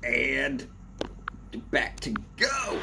And back to go.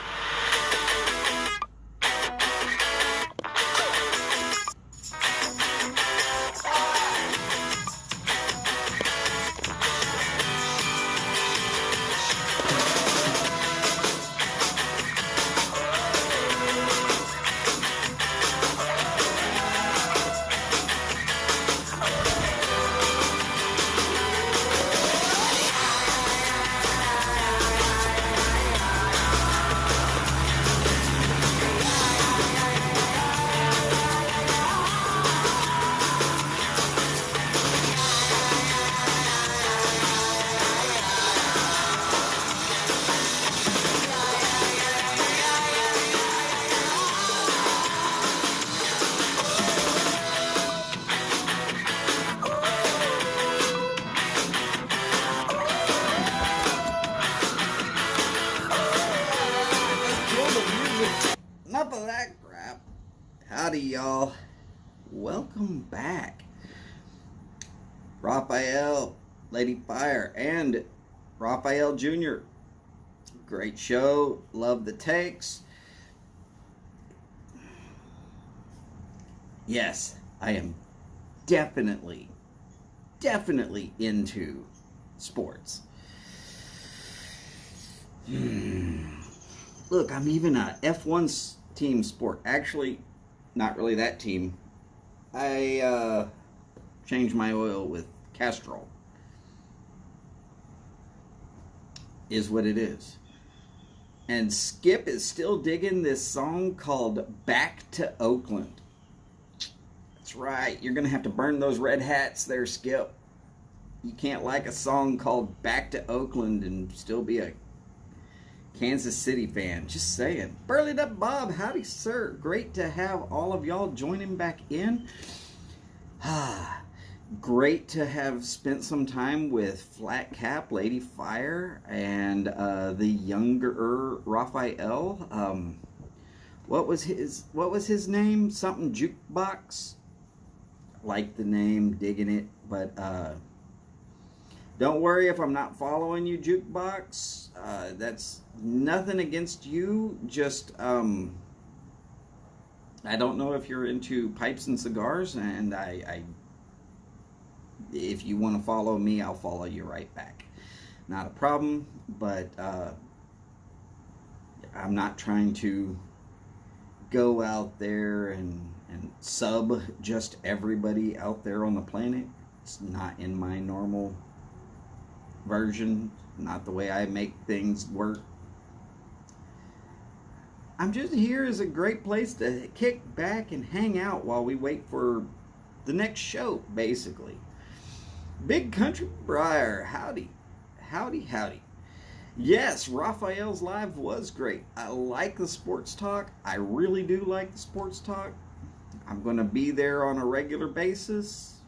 Enough of that crap. Howdy, y'all. Welcome back. Raphael, Lady Fire, and Raphael Jr. Great show. Love the takes. Yes, I am definitely into sports. Look, I'm even a F1 team sport. Actually, not really that team. I changed my oil with Castrol. Is what it is. And Skip is still digging this song called Back to Oakland. That's right. You're going to have to burn those red hats there, Skip. You can't like a song called Back to Oakland and still be a Kansas City fan. Just saying. Burled Up Bob, howdy sir. Great to have all of y'all joining back in. Great to have spent some time with Flat Cap, Lady Fire, and the younger Raphael. What was his name? Something Jukebox. Like the name, digging it, but don't worry if I'm not following you, Jukebox. That's nothing against you. Just I don't know if you're into pipes and cigars, and I if you want to follow me, I'll follow you right back. Not a problem, but I'm not trying to go out there and sub just everybody out there on the planet. It's not in my normal version, not the way I make things work. I'm just here as a great place to kick back and hang out while we wait for the next show, basically. Big Country Briar, howdy. Yes, Raphael's live was great. I like the sports talk. I really do like the sports talk. I'm going to be there on a regular basis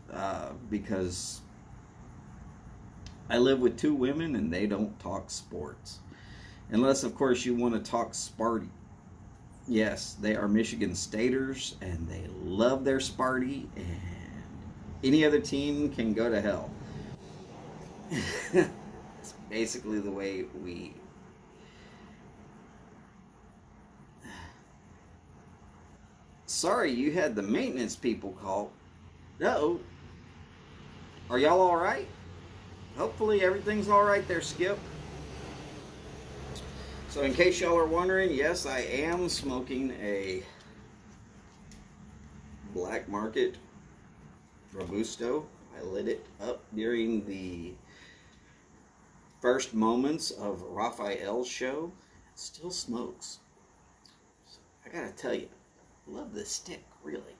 because I live with two women and they don't talk sports. Unless, of course, you want to talk Sparty. Yes, they are Michigan Staters and they love their Sparty, and any other team can go to hell. It's basically the way we... Sorry, you had the maintenance people call. Uh-oh. Are y'all alright? Hopefully everything's alright there, Skip. So in case y'all are wondering, yes, I am smoking a Black Market Robusto. I lit it up during the first moments of Raphael's show. It still smokes. So I gotta tell you, I love this stick, really.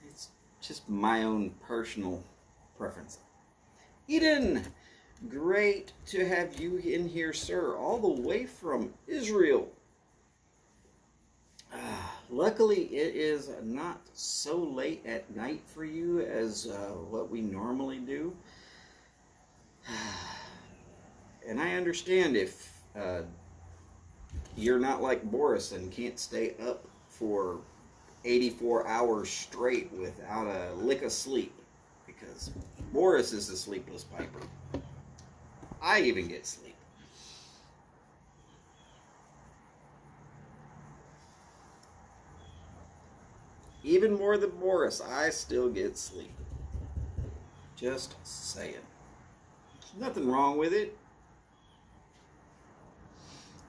It's just my own personal preference. Eden, great to have you in here, sir, all the way from Israel. Luckily, it is not so late at night for you as what we normally do. And I understand if you're not like Boris and can't stay up for 84 hours straight without a lick of sleep, because Boris is a sleepless piper. I even get sleep. Even more than Boris, I still get sleep. Just saying. Nothing wrong with it.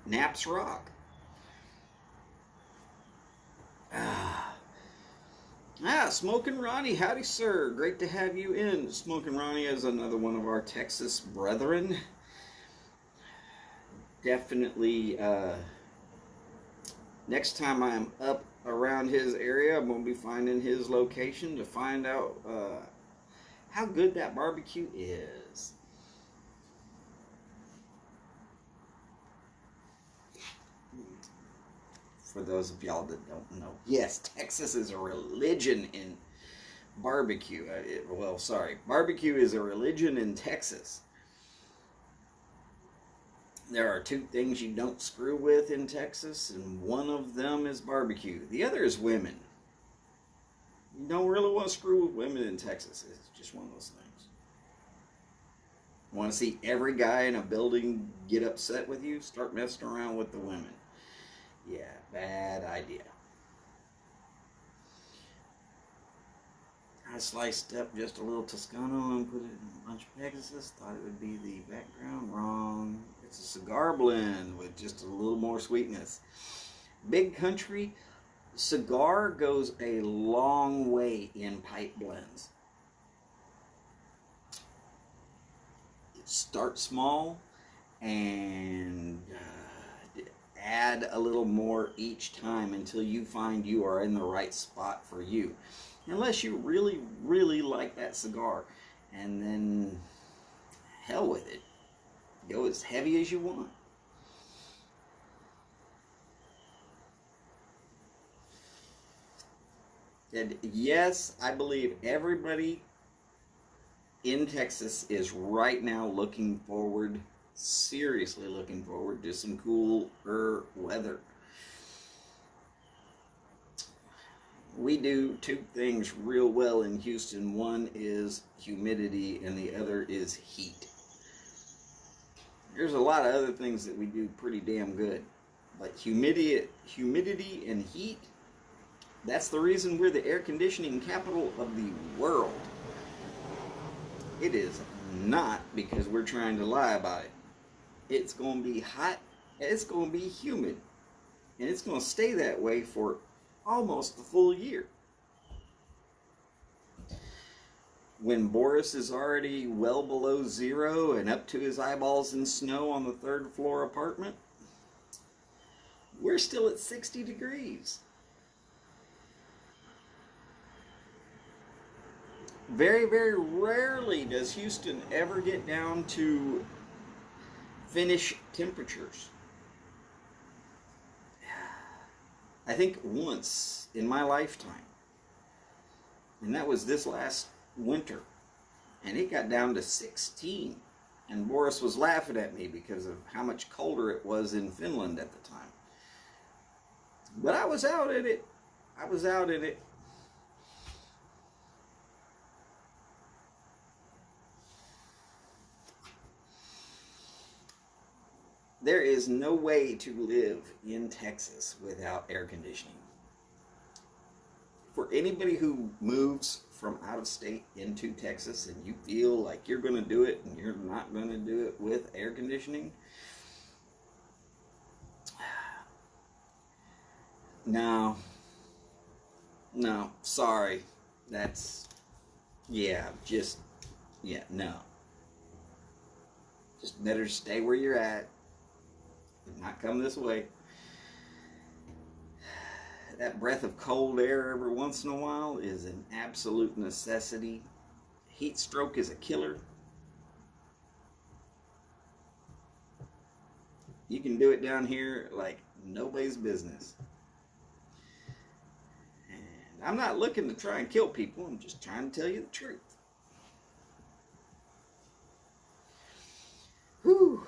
Naps rock. Smokin' Ronnie, howdy sir. Great to have you in. Smokin' Ronnie is another one of our Texas brethren. Definitely, next time I'm up around his area, I'm going to be finding his location to find out how good that barbecue is. For those of y'all that don't know, yes, Texas is a religion in barbecue. Barbecue is a religion in Texas. There are two things you don't screw with in Texas, and one of them is barbecue. The other is women. You don't really want to screw with women in Texas. It's just one of those things. Want to see every guy in a building get upset with you? Start messing around with the women. Yeah, bad idea. I sliced up just a little Toscano and put it in a bunch of Pegasus. Thought it would be the background. Wrong. It's a cigar blend with just a little more sweetness. Big Country cigar goes a long way in pipe blends. Start small and add a little more each time until you find you are in the right spot for you. Unless you really, really like that cigar. And then, hell with it. Go as heavy as you want. And yes, I believe everybody in Texas is right now seriously looking forward to some cooler weather. We do two things real well in Houston. One is humidity and the other is heat. There's a lot of other things that we do pretty damn good. But humidity and heat, that's the reason we're the air conditioning capital of the world. It is not because we're trying to lie about it. It's going to be hot, it's going to be humid, and it's going to stay that way for almost the full year. When Boris is already well below zero and up to his eyeballs in snow on the third floor apartment, we're still at 60 degrees. Very, very rarely does Houston ever get down to finish temperatures. I think once in my lifetime, and that was this last winter, and it got down to 16, and Boris was laughing at me because of how much colder it was in Finland at the time. But I was out in it. There is no way to live in Texas without air conditioning. For anybody who moves from out of state into Texas and you feel like you're going to do it and you're not going to do it with air conditioning, no, sorry. No. Just better stay where you're at. Not come this way. That breath of cold air every once in a while is an absolute necessity. Heat stroke is a killer. You can do it down here like nobody's business. And I'm not looking to try and kill people. I'm just trying to tell you the truth. Whew.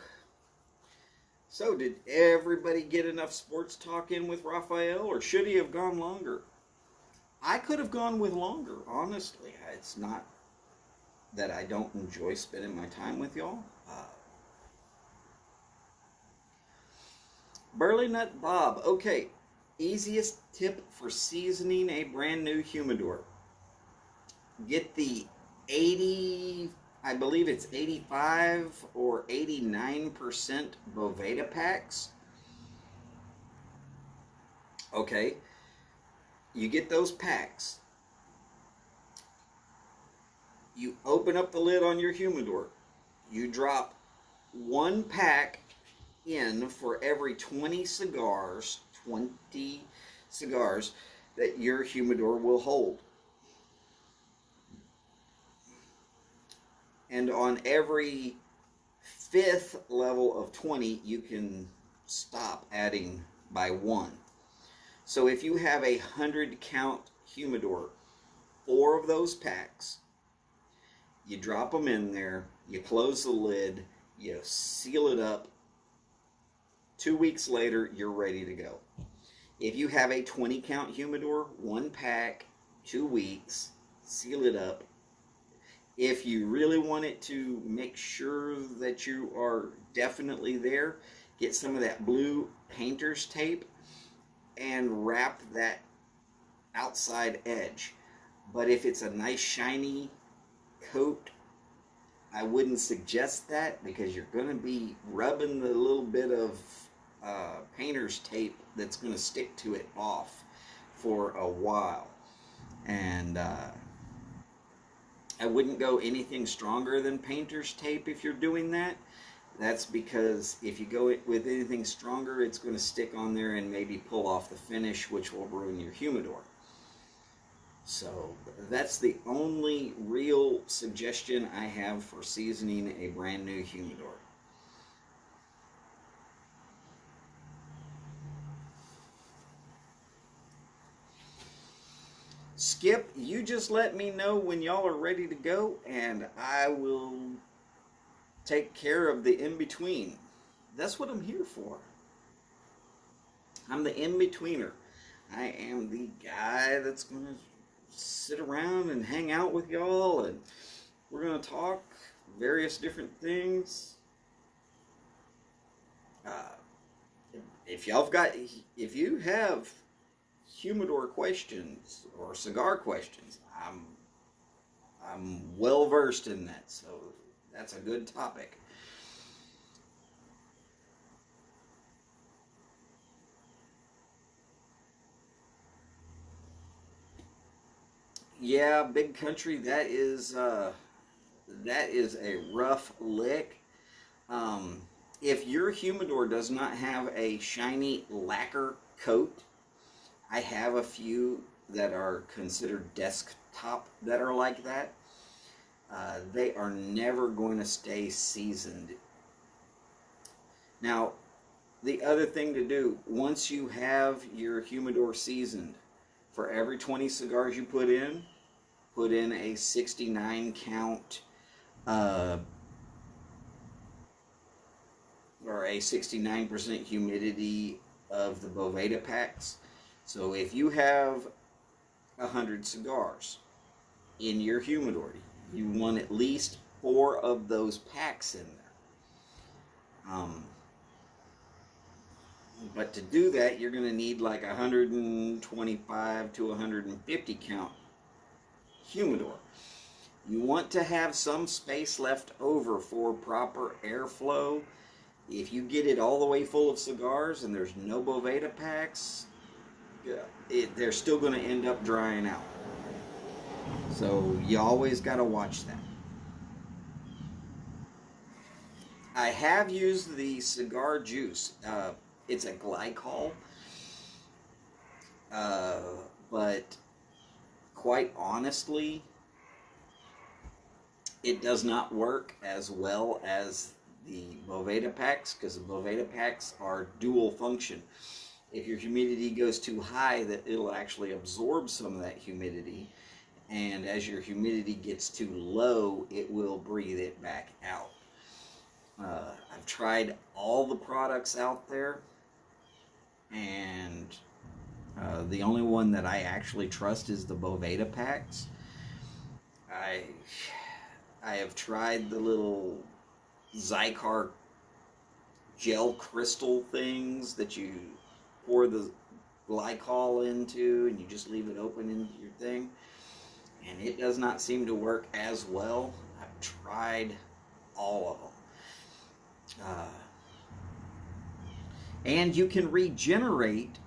So, did everybody get enough sports talk in with Raphael, or should he have gone longer? I could have gone with longer, honestly. It's not that I don't enjoy spending my time with y'all. Burley Nut Bob. Okay, easiest tip for seasoning a brand new humidor. Get the 80, I believe it's 85 or 89% Boveda packs. Okay, you get those packs. You open up the lid on your humidor. You drop one pack in for every 20 cigars that your humidor will hold. And on every fifth level of 20, you can stop adding by one. So if you have a 100 count humidor, 4 of those packs, you drop them in there, you close the lid, you seal it up. 2 weeks later, you're ready to go. If you have a 20 count humidor, 1 pack, 2 weeks, seal it up. If you really want it to make sure that you are definitely there, get some of that blue painter's tape and wrap that outside edge. But if it's a nice shiny coat, I wouldn't suggest that, because you're going to be rubbing the little bit of painter's tape that's going to stick to it off for a while. And I wouldn't go anything stronger than painter's tape if you're doing that. That's because if you go with anything stronger, it's going to stick on there and maybe pull off the finish, which will ruin your humidor. So that's the only real suggestion I have for seasoning a brand new humidor. Skip, you just let me know when y'all are ready to go, and I will take care of the in-between. That's what I'm here for. I'm the in-betweener. I am the guy that's going to sit around and hang out with y'all, and we're going to talk various different things. If you have humidor questions or cigar questions, I'm well versed in that, so that's a good topic. Yeah, Big Country, that is a rough lick. If your humidor does not have a shiny lacquer coat, I have a few that are considered desktop that are like that. They are never going to stay seasoned. Now, the other thing to do, once you have your humidor seasoned, for every 20 cigars you put in a 69 count or a 69% humidity of the Boveda packs. So if you have 100 cigars in your humidor, you want at least 4 of those packs in there. But to do that, you're going to need like 125 to 150 count humidor. You want to have some space left over for proper airflow. If you get it all the way full of cigars and there's no Boveda packs, they're still going to end up drying out. So you always got to watch that. I have used the cigar juice. It's a glycol, but quite honestly, it does not work as well as the Boveda packs, because the Boveda packs are dual function. If your humidity goes too high, that it'll actually absorb some of that humidity, and as your humidity gets too low, it will breathe it back out. I've tried all the products out there, and the only one that I actually trust is the Boveda packs. I have tried the little Zycar gel crystal things that you pour the glycol into and you just leave it open in your thing, and it does not seem to work as well. I've tried all of them. And you can regenerate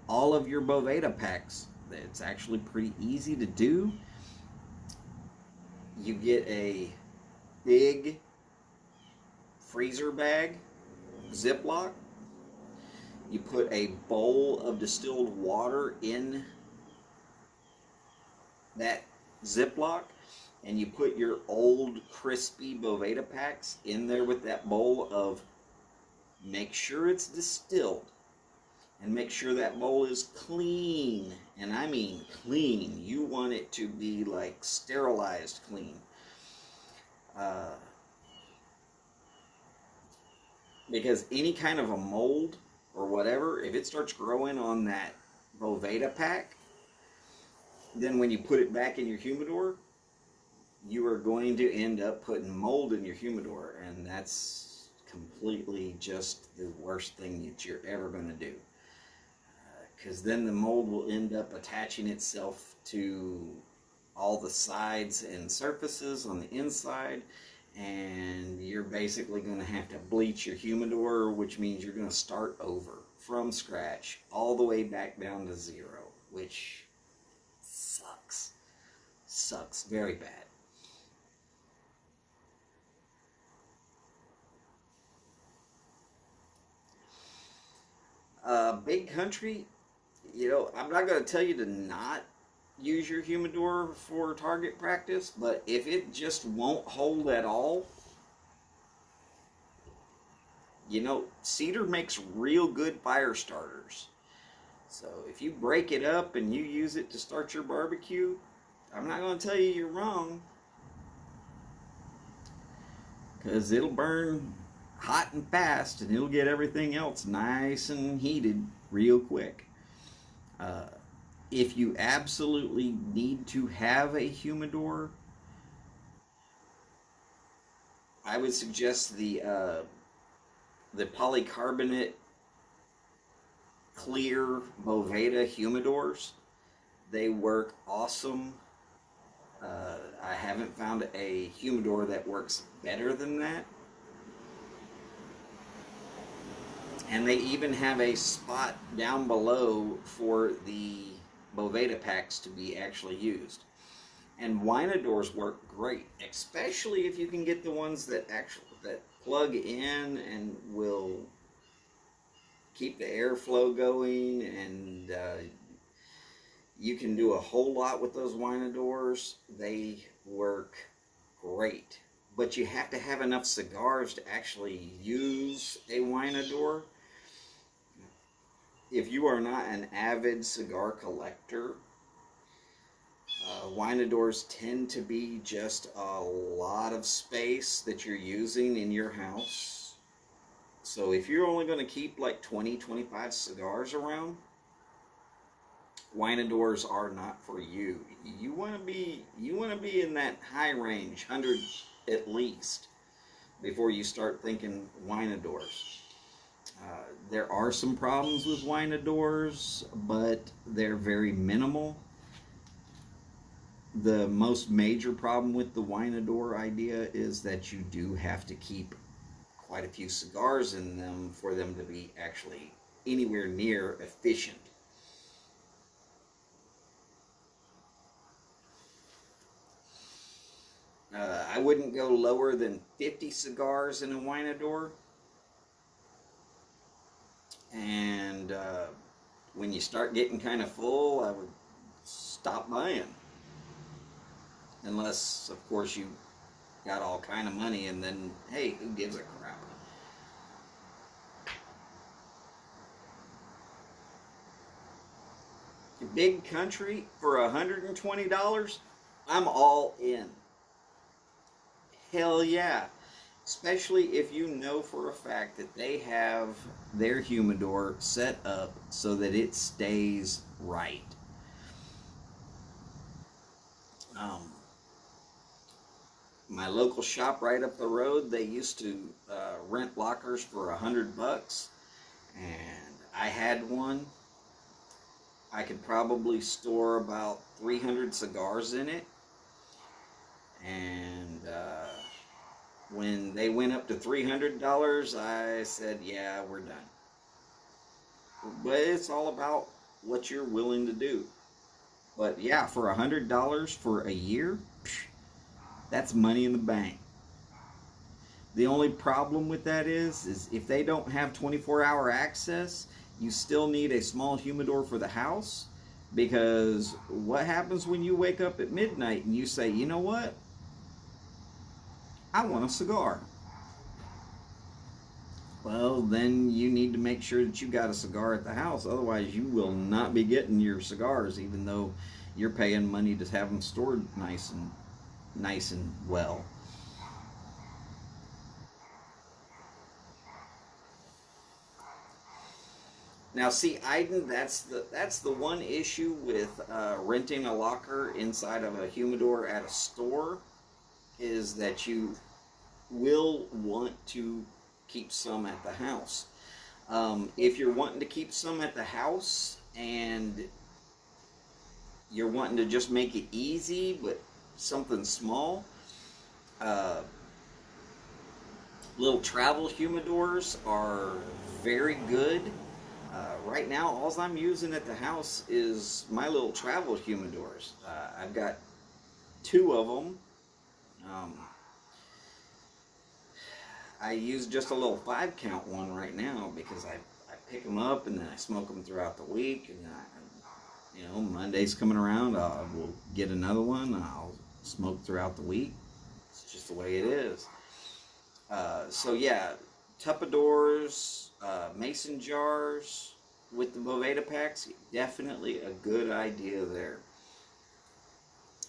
all of your Boveda packs. It's actually pretty easy to do. You get a big freezer bag, Ziploc. You put a bowl of distilled water in that Ziploc, and you put your old crispy Boveda packs in there with that bowl of, make sure it's distilled, and make sure that bowl is clean, and I mean clean. You want it to be like sterilized clean. Because any kind of a mold or whatever, if it starts growing on that Boveda pack, then when you put it back in your humidor, you are going to end up putting mold in your humidor, and that's completely just the worst thing that you're ever going to do. Because then the mold will end up attaching itself to all the sides and surfaces on the inside, and you're basically going to have to bleach your humidor, which means you're going to start over from scratch all the way back down to zero, which sucks very bad. Big country, I'm not going to tell you to not use your humidor for target practice, but if it just won't hold at all, cedar makes real good fire starters. So if you break it up and you use it to start your barbecue, I'm not going to tell you you're wrong, because it'll burn hot and fast, and it'll get everything else nice and heated real quick. If you absolutely need to have a humidor, I would suggest the polycarbonate clear Boveda humidors. They work awesome. I haven't found a humidor that works better than that. And they even have a spot down below for the Boveda packs to be actually used. And Wynadors work great, especially if you can get the ones that plug in and will keep the airflow going, and you can do a whole lot with those Wynadors. They work great, but you have to have enough cigars to actually use a Wynador. If you are not an avid cigar collector, Wynadors tend to be just a lot of space that you're using in your house. So if you're only going to keep like 20-25 cigars around, Wynadors are not for you. You want to be in that high range, 100 at least, before you start thinking Wynadors. There are some problems with Wynadors, but they're very minimal. The most major problem with the Wynador idea is that you do have to keep quite a few cigars in them for them to be actually anywhere near efficient. I wouldn't go lower than 50 cigars in a Wynador. And when you start getting kind of full, I would stop buying. Unless, of course, you got all kind of money, and then, hey, who gives a crap? Big country for $120, I'm all in. Hell yeah. Especially if you know for a fact that they have their humidor set up so that it stays right. my local shop right up the road, they used to rent lockers for $100, and I had one. I could probably store about 300 cigars in it, and when they went up to $300, I said, yeah, we're done. But it's all about what you're willing to do. But yeah, for $100 for a year, that's money in the bank. The only problem with that is if they don't have 24-hour access, you still need a small humidor for the house, because what happens when you wake up at midnight and you say, you know what, I want a cigar? Well, then you need to make sure that you got a cigar at the house. Otherwise, you will not be getting your cigars, even though you're paying money to have them stored nice and well. Now, see, Aiden, that's the one issue with renting a locker inside of a humidor at a store, is that you will want to keep some at the house. If you're wanting to keep some at the house and you're wanting to just make it easy, but something small, little travel humidors are very good. Right now, all I'm using at the house is my little travel humidors. I've got 2 of them. I use just a little 5-count one right now because I pick them up and then I smoke them throughout the week. And Monday's coming around, I will get another one. I'll smoke throughout the week. It's just the way it is. So yeah, Tupperdoors, mason jars with the Boveda packs, definitely a good idea there.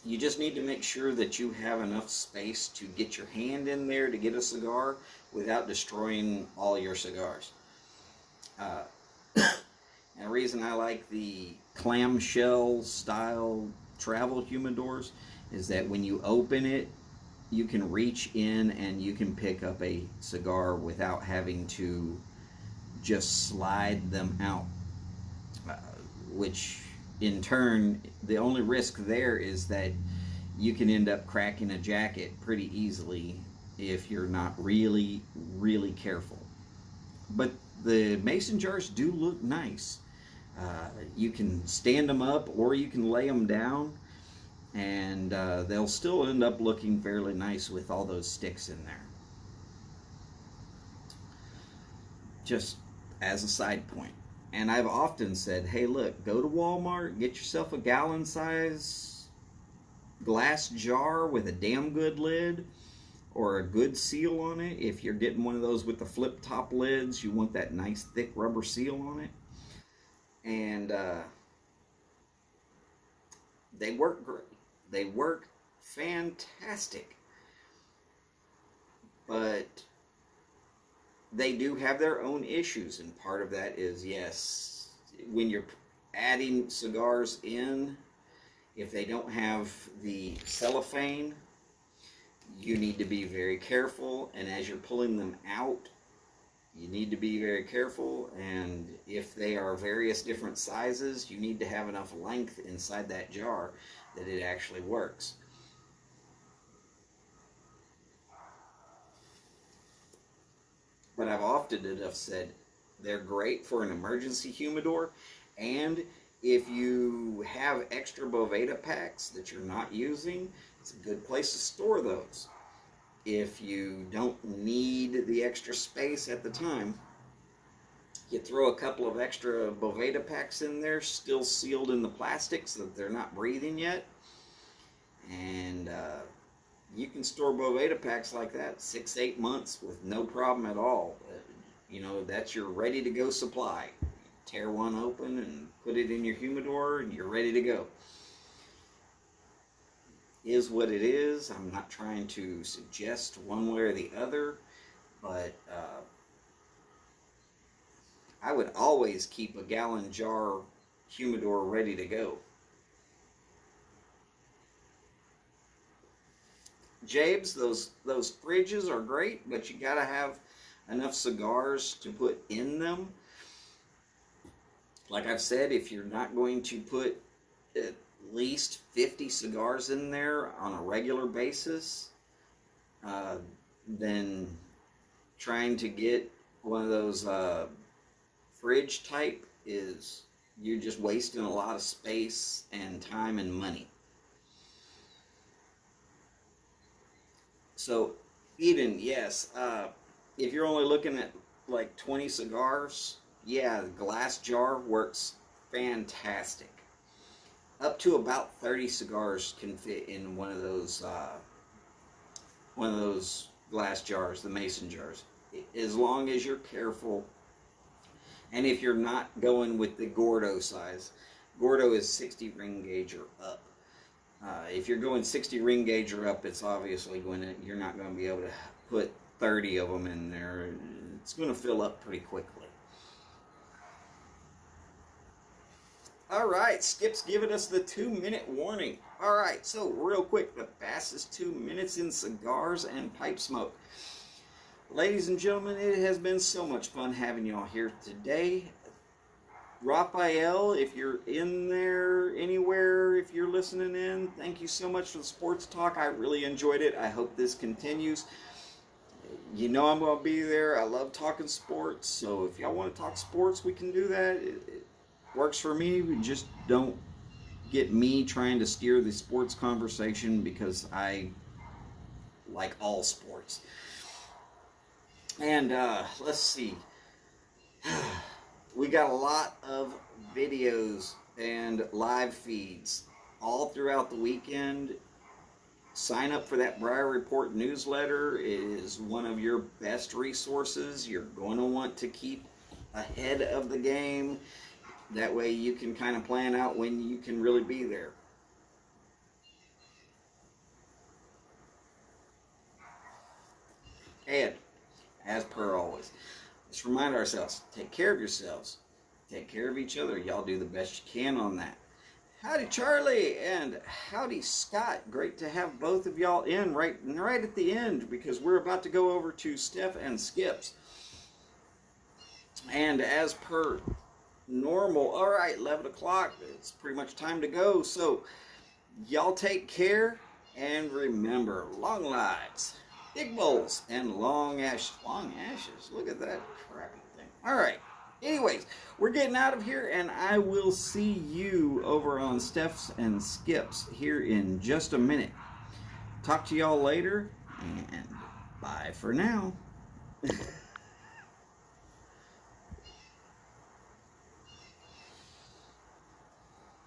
You just need to make sure that you have enough space to get your hand in there to get a cigar without destroying all your cigars. And the reason I like the clamshell style travel humidors is that when you open it, you can reach in and you can pick up a cigar without having to just slide them out, which in turn, the only risk there is that you can end up cracking a jacket pretty easily if you're not really, really careful. But the mason jars do look nice. You can stand them up or you can lay them down, and they'll still end up looking fairly nice with all those sticks in there. Just as a side point. And I've often said, hey, look, go to Walmart, get yourself a gallon-size glass jar with a damn good lid or a good seal on it. If you're getting one of those with the flip-top lids, you want that nice thick rubber seal on it. And they work great. They work fantastic. But they do have their own issues, and part of that is, yes, when you're adding cigars in, if they don't have the cellophane, you need to be very careful, and as you're pulling them out, you need to be very careful, and if they are various different sizes, you need to have enough length inside that jar that it actually works. But I've often enough said they're great for an emergency humidor, and if you have extra Boveda packs that you're not using, it's a good place to store those. If you don't need the extra space at the time, you throw a couple of extra Boveda packs in there, still sealed in the plastic so that they're not breathing yet, and you can store Boveda packs like that 6-8 months with no problem at all. That's your ready to go supply. Tear one open and put it in your humidor and you're ready to go. Is what it is. I'm not trying to suggest one way or the other, but I would always keep a gallon jar humidor ready to go. Jabes, those fridges are great, but you gotta have enough cigars to put in them. Like I've said, if you're not going to put at least 50 cigars in there on a regular basis, then trying to get one of those fridge type is, you're just wasting a lot of space and time and money. So Eden, yes, if you're only looking at like 20 cigars, yeah, the glass jar works fantastic. Up to about 30 cigars can fit in one of those glass jars, the mason jars, as long as you're careful. And if you're not going with the Gordo size, Gordo is 60 ring gauge or up. If you're going 60 ring gauge or up, it's obviously you're not going to be able to put 30 of them in there. It's going to fill up pretty quickly. All right, Skip's giving us the 2-minute warning. All right, so real quick, the fastest 2 minutes in cigars and pipe smoke. Ladies and gentlemen, it has been so much fun having y'all here today. Raphael, if you're in there anywhere, if you're listening in, thank you so much for the sports talk. I really enjoyed it. I hope this continues. You know I'm going to be there. I love talking sports, so if y'all want to talk sports, we can do that. It works for me. We just don't get me trying to steer the sports conversation, because I like all sports. And let's see. We got a lot of videos and live feeds all throughout the weekend. Sign up for that Briar Report newsletter. It is one of your best resources. You're going to want to keep ahead of the game. That way you can kind of plan out when you can really be there. And as per always, let's remind ourselves, take care of yourselves, take care of each other. Y'all do the best you can on that. Howdy Charlie and howdy Scott. Great to have both of y'all in right at the end, because we're about to go over to Steph and Skip's. And as per normal, all right, 11 o'clock, it's pretty much time to go. So y'all take care, and remember, long lives, big bowls, and long ashes. Long ashes, look at that crappy thing. All right, anyways, we're getting out of here, and I will see you over on Steph's and Skip's here in just a minute. Talk to y'all later, and bye for now.